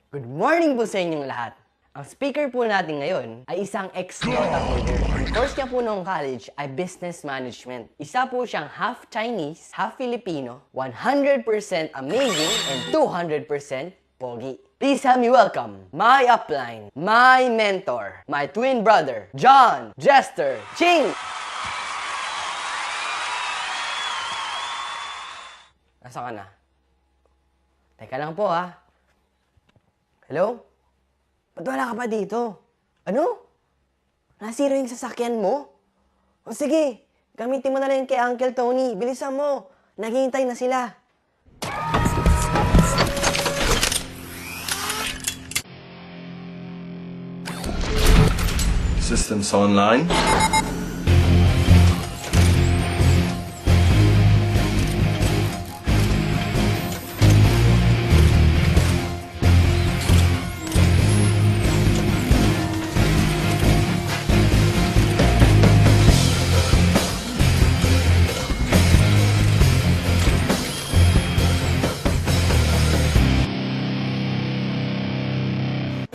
Good morning po sa inyong lahat. Ang speaker po natin ngayon ay isang ex-Dota player. Ang course niya po noong college ay Business Management. Isa po siyang half Chinese, half Filipino, 100% amazing, and 200% pogi. Please help me welcome my upline, my mentor, my twin brother, John Jester Ching! Nasaan ka na? Teka lang po ha. Hello? Ba't wala ka pa dito? Ano? Nasira yung sasakyan mo? O sige, gamitin mo na lang kay Uncle Tony. Bilisan mo. Naghihintay na sila. Systems online.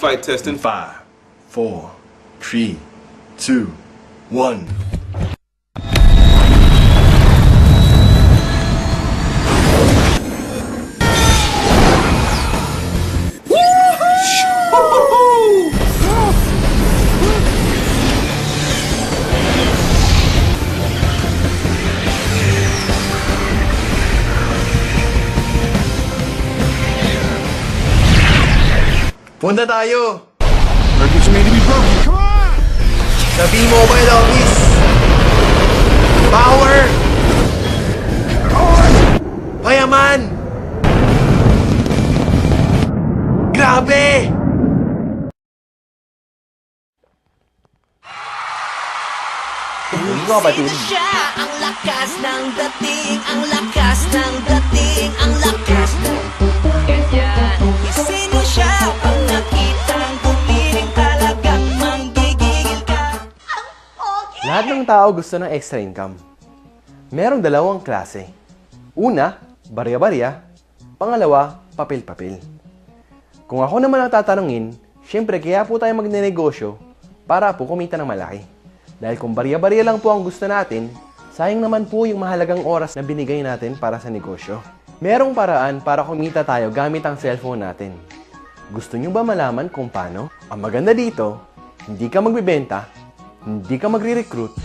Flight test in 5, 4, 3, 2, 1. Punta tayo! Circuits made to be broken. Come on! Sa B-Mobile office! Power! Payaman! Grabe! Ikaw batid. Siya ang lakas ng dating, ang lakas ng dating, ang lakas ng ganyan. Sino siya pag nakitang gumiling talagang manggigigil ka? Ang pogi! Lahat ng tao gusto ng extra income. Merong dalawang klase. Una, barya-barya. Pangalawa, papel-papel. Kung ako naman ang tatanungin, syempre kaya po tayo magnenegosyo para po kumita ng malaki. Dahil kung barya-barya lang po ang gusto natin, sayang naman po yung mahalagang oras na binigay natin para sa negosyo. Merong paraan para kumita tayo gamit ang cellphone natin. Gusto nyo ba malaman kung paano? Ang maganda dito, hindi ka magbibenta, hindi ka magre-recruit,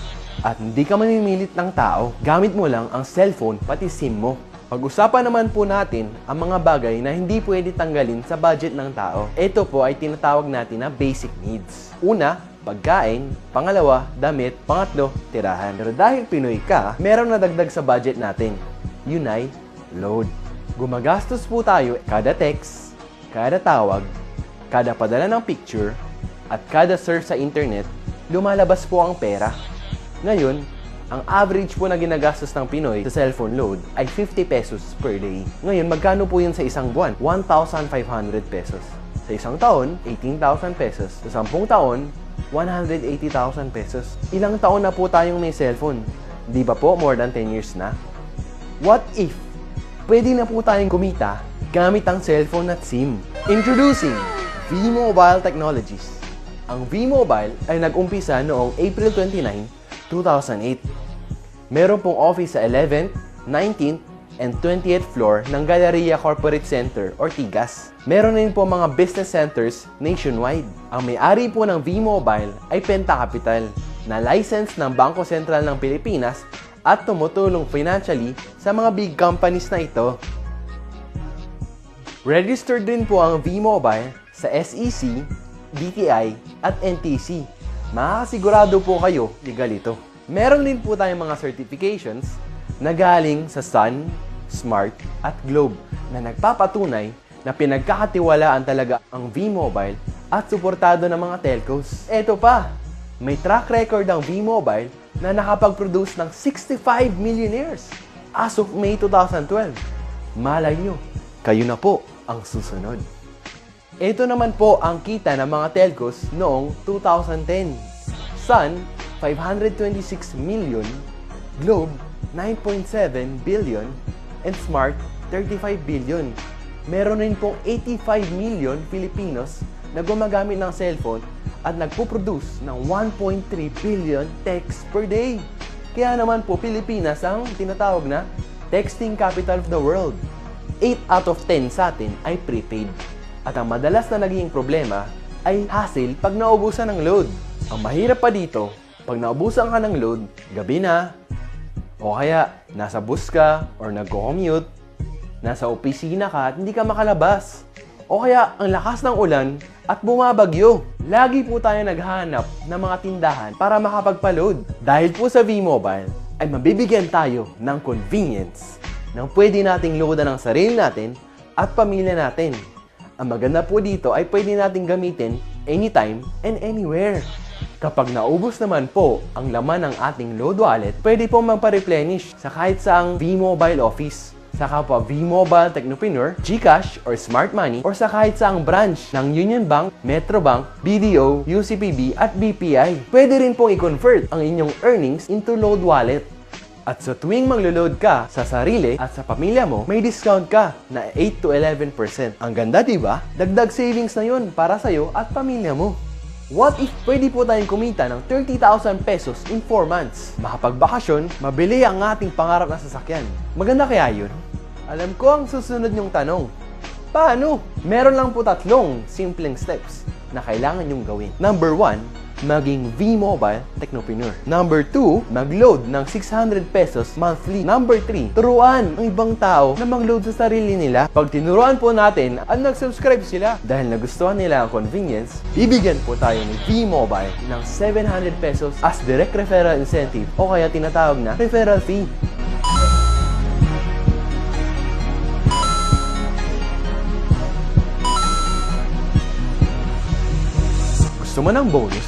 at hindi ka mamimilit ng tao. Gamit mo lang ang cellphone pati SIM mo. Pag-usapan naman po natin ang mga bagay na hindi pwede tanggalin sa budget ng tao. Ito po ay tinatawag natin na basic needs. Una, pagkain. Pangalawa, damit. Pangatlo, tirahan. Pero dahil Pinoy ka, meron na dagdag sa budget natin. Yun ay load. Gumagastos po tayo kada text, kada tawag, kada padala ng picture, at kada surf sa internet, lumalabas po ang pera. Ngayon, ang average po na ginagastos ng Pinoy sa cellphone load ay 50 pesos per day. Ngayon, magkano po yun sa isang buwan? 1,500 pesos. Sa isang taon, 18,000 pesos. Sa 10 taon, 180,000 pesos. Ilang taon na po tayong may cellphone? Di ba po more than 10 years na? What if pwede na po tayong kumita gamit ang cellphone at SIM? Introducing V-Mobile Technologies. Ang V-Mobile ay nag-umpisa noong April 29, 2008. Meron pong office sa 11th, 19th, and 20th floor ng Galleria Corporate Center or TIGAS. Meron din po mga business centers nationwide. Ang may-ari po ng V-Mobile ay Penta Capital, na license ng Bangko Sentral ng Pilipinas at tumutulong financially sa mga big companies na ito. Registered din po ang V-Mobile sa SEC, DTI, at NTC. Makakasigurado po kayo legal ito. Meron din po tayong mga certifications na galing sa Sun, Smart, at Globe na nagpapatunay na pinagkakatiwalaan talaga ang V-Mobile at suportado ng mga telcos. Eto pa, may track record ang V-Mobile na nakapag-produce ng 65 millionaires as of May 2012. Malay nyo, kayo na po ang susunod. Ito naman po ang kita ng mga telcos noong 2010. Sun, 526 million, Globe, 9.7 billion, and Smart, 35 billion. meron rin pong 85 million Filipinos na gumagamit ng cellphone at nagpo-produce ng 1.3 billion texts per day. Kaya naman po, Pilipinas ang tinatawag na texting capital of the world. 8 out of 10 sa atin ay prepaid. At ang madalas na naging problema ay hassle pag naubusan ng load. Ang mahirap pa dito, pag naubusan ka ng load, gabi na, o kaya nasa bus ka or nagko-commute, nasa opisina ka at hindi ka makalabas. O kaya ang lakas ng ulan at bumabagyo. Lagi po tayo naghahanap ng mga tindahan para makapagpa-load. Dahil po sa V-Mobile ay mabibigyan tayo ng convenience nang pwede nating loadan ang sarili natin at pamilya natin. Ang maganda po dito ay pwede nating gamitin anytime and anywhere. Kapag naubos naman po ang laman ng ating load wallet, pwede po magpa-replenish sa kahit saang V-Mobile office, sa kapwa V-Mobile Technopreneur, GCash, or Smart Money, or sa kahit saang branch ng Union Bank, Metro Bank, BDO, UCPB, at BPI. Pwede rin pong i-convert ang inyong earnings into load wallet. At sa tuwing maglo-load ka sa sarili at sa pamilya mo, may discount ka na 8 to 11%. Ang ganda, diba? Dagdag savings na yun para sa'yo at pamilya mo. What if pwede po tayong kumita ng 30,000 pesos in 4 months? Makapagbakasyon, mabili ang ating pangarap na sasakyan. Maganda kaya yun? Alam ko ang susunod niyong tanong. Paano? Meron lang po 3 simpleng steps na kailangan niyong gawin. Number 1, maging V-Mobile Technopreneur. Number 2, mag-load ng 600 pesos monthly. Number 3, turuan ang ibang tao na mag-load sa sarili nila. Pag tinuruan po natin at nag-subscribe sila dahil nagustuhan nila ang convenience, bibigyan po tayo ni V-Mobile ng 700 pesos as direct referral incentive o kaya tinatawag na referral fee. Gusto mo ng bonus?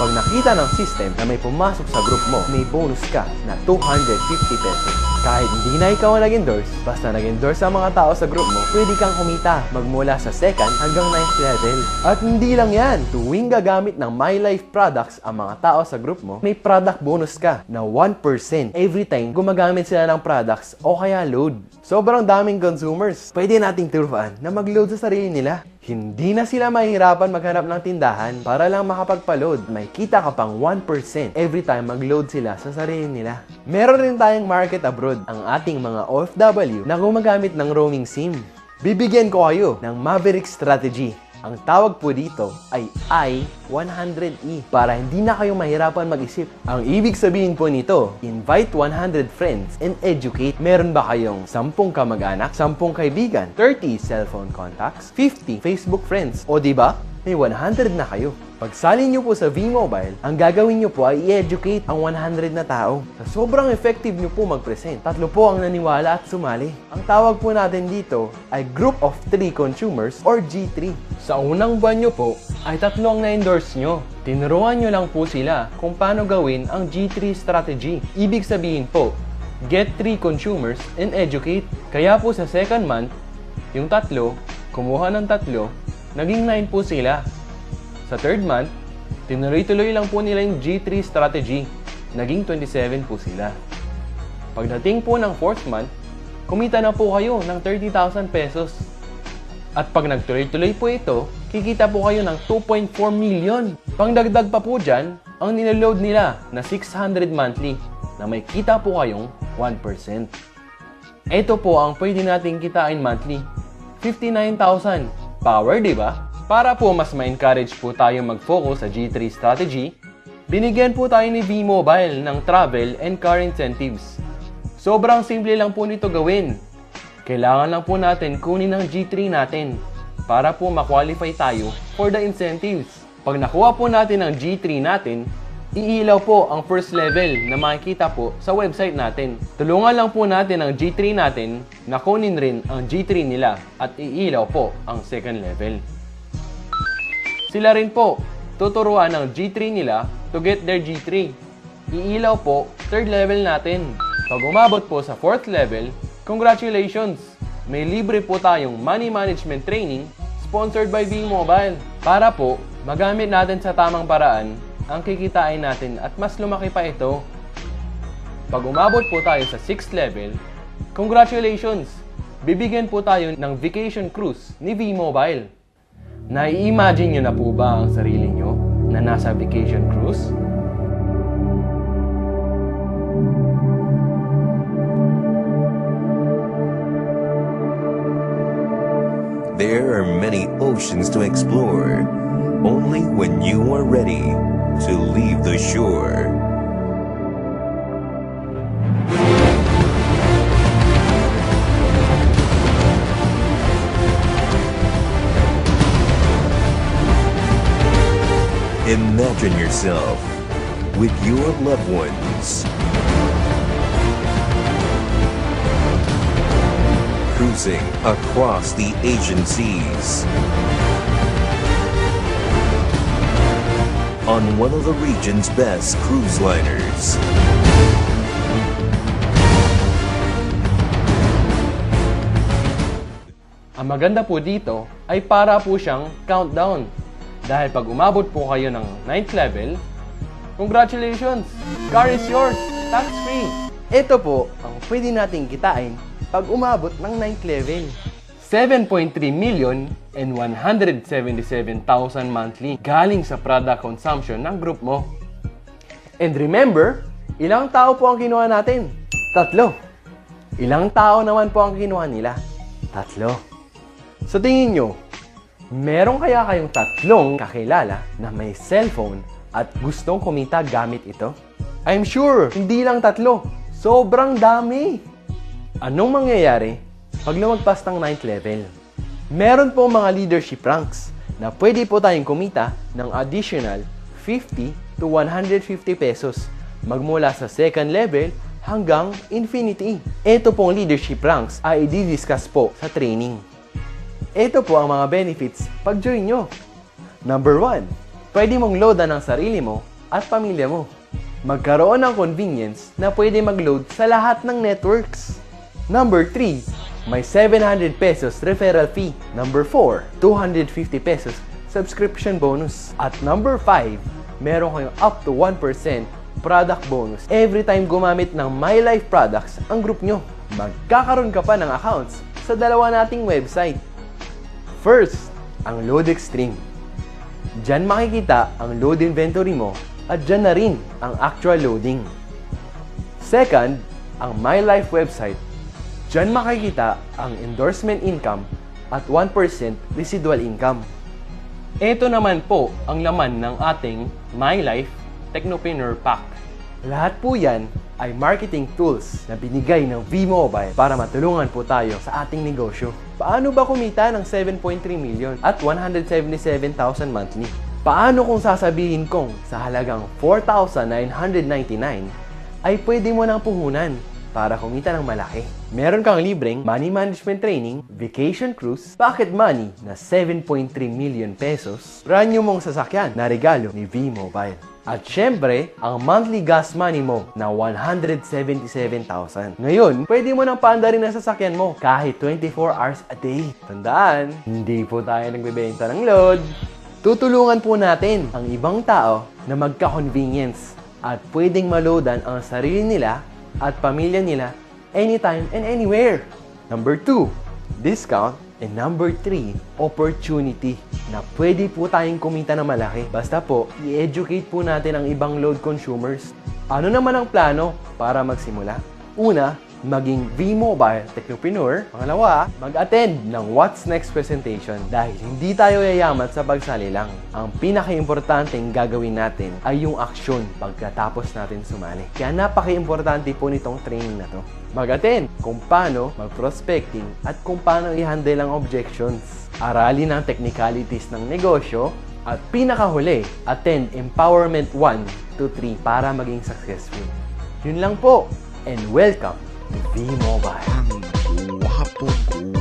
Pag nakita ng system na may pumasok sa group mo, may bonus ka na 250 pesos. Kahit hindi na ikaw ang nag-endorse, basta nag-endorse ang mga tao sa group mo, pwede kang kumita magmula sa 2nd hanggang 9th level. At hindi lang yan, tuwing gagamit ng My Life products ang mga tao sa group mo, may product bonus ka na 1% every time gumagamit sila ng products o kaya load. Sobrang daming consumers, pwede nating turuan na mag-load sa sarili nila. Hindi na sila mahihirapan maghanap ng tindahan para lang makapagpa-load. May kita ka pang 1% every time mag-load sila sa sarili nila. Meron rin tayong market abroad, ang ating mga OFW na gumagamit ng roaming SIM. Bibigyan ko kayo ng Maverick Strategy. Ang tawag po dito ay I-100E para hindi na kayo mahirapan mag-isip. Ang ibig sabihin po nito, invite 100 friends and educate. Meron ba kayong 10 kamag-anak, 10 kaibigan, 30 cellphone contacts, 50 Facebook friends, o diba? May 100 na kayo. Pagsali nyo po sa V-Mobile, ang gagawin nyo po ay i-educate ang 100 na tao. Sa sobrang effective nyo po mag-present, 3 po ang naniwala at sumali. Ang tawag po natin dito ay Group of 3 Consumers or G3. Sa unang buwan nyo po, ay 3 ang na-endorse nyo. Tinuruan nyo lang po sila kung paano gawin ang G3 strategy. Ibig sabihin po, get 3 consumers and educate. Kaya po sa 2nd month, yung 3, kumuha ng 3, naging 9 po sila. Sa 3rd month, tinuloy-tuloy lang po nila yung G3 strategy. Naging 27 po sila. Pagdating po ng 4th month, kumita na po kayo ng 30,000 pesos. At pag nagtuloy-tuloy po ito, kikita po kayo ng 2.4 million. Pangdagdag pa po dyan, ang niload nila na 600 monthly na may kita po kayong 1%. Ito po ang pwede nating kitain monthly. 59,000. Power, di ba? Para po mas ma-encourage po tayo mag-focus sa G3 strategy, binigyan po tayo ni V-Mobile ng travel and car incentives. Sobrang simple lang po nito gawin. Kailangan lang po natin kunin ang G3 natin para po ma-qualify tayo for the incentives. Pag nakuha po natin ang G3 natin, iilaw po ang first level na makikita po sa website natin. Tulungan lang po natin ang G3 natin na kunin rin ang G3 nila at iilaw po ang second level. Sila rin po tuturuan ng G3 nila to get their G3. Iilaw po third level natin. Pag umabot po sa 4th level, congratulations! May libre po tayong money management training sponsored by V-Mobile para po magamit natin sa tamang paraan ang kikitain natin at mas lumaki pa ito. Pag umabot po tayo sa 6th level, congratulations! bibigyan po tayo ng vacation cruise ni V-Mobile. Nai-imagine nyo na po ba ang sarili nyo na nasa vacation cruise? There are many oceans to explore, only when you are ready to leave the shore. Imagine yourself with your loved ones cruising across the Asian seas on one of the region's best cruise liners. Ang maganda po dito ay para po siyang countdown. Dahil pag umabot po kayo ng 9th level, congratulations! Car is yours! Tax-free! Ito po ang pwede nating kitain pag umabot ng 9th level. 7.3 million and 177,000 monthly galing sa product consumption ng group mo. And remember, ilang tao po ang kinuha natin? 3. Ilang tao naman po ang kinuha nila? 3. Sa tingin nyo, meron kaya kayong 3 kakilala na may cellphone at gustong kumita gamit ito? I'm sure, hindi lang 3. Sobrang dami! Anong mangyayari pag lumagpas ng 9th level? Meron po mga leadership ranks na pwede po tayong kumita ng additional 50 to 150 pesos magmula sa 2nd level hanggang infinity. Ito pong leadership ranks ay i-discuss po sa training. Ito po ang mga benefits pag join nyo. Number 1, pwede mong loadan ang sarili mo at pamilya mo. Magkaroon ng convenience na pwede mag-load sa lahat ng networks. Number 3, may 700 pesos referral fee. Number 4, 250 pesos subscription bonus. At number 5, meron kayong up to 1% product bonus every time gumamit ng MyLife products ang group nyo. Magkakaroon ka pa ng accounts sa dalawa nating website. First, ang Load Extreme. Diyan makikita ang load inventory mo at diyan na rin ang actual loading. Second, ang MyLife website. Diyan makikita ang endorsement income at 1% residual income. Ito naman po ang laman ng ating MyLife Technopreneur Pack. Lahat po yan ay marketing tools na binigay ng V-Mobile para matulungan po tayo sa ating negosyo. Paano ba kumita ng 7.3 million at 177,000 monthly? Paano kung sasabihin kong sa halagang 4,999 ay pwede mo nang puhunan para kumita ng malaki? Meron kang libreng money management training, vacation cruise, pocket money na 7.3 million pesos, brand new mong sasakyan na regalo ni V-Mobile. At syempre, ang monthly gas money mo na 177,000. Ngayon, pwede mo nang paandarin ang sasakyan mo kahit 24 hours a day. Tandaan, hindi po tayo nagbebenta ng load. Tutulungan po natin ang ibang tao na magka-convenience at pwedeng maloadan ang sarili nila at pamilya nila anytime and anywhere. Number 2, discount. And number 3, opportunity na pwede po tayong kumita na malaki. Basta po, i-educate po natin ang ibang load consumers. Ano naman ang plano para magsimula? Una, maging V-Mobile Technopreneur. Pangalawa, mag-attend ng What's Next presentation dahil hindi tayo yayaman sa pagsali lang. Ang pinaka-importanteng gagawin natin ay yung aksyon pagkatapos natin sumali. Kaya napaka-importante po nitong training na to. Mag-attend kung paano mag-prospecting at kung paano i-handle ang objections. Aralin ang technicalities ng negosyo at pinakahuli, attend Empowerment 1 to 3 para maging successful. Yun lang po, and welcome to V-Mobile. Guwapo,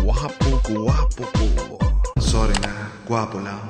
guwapo, guwapo po. Sorry na, guwapo lang.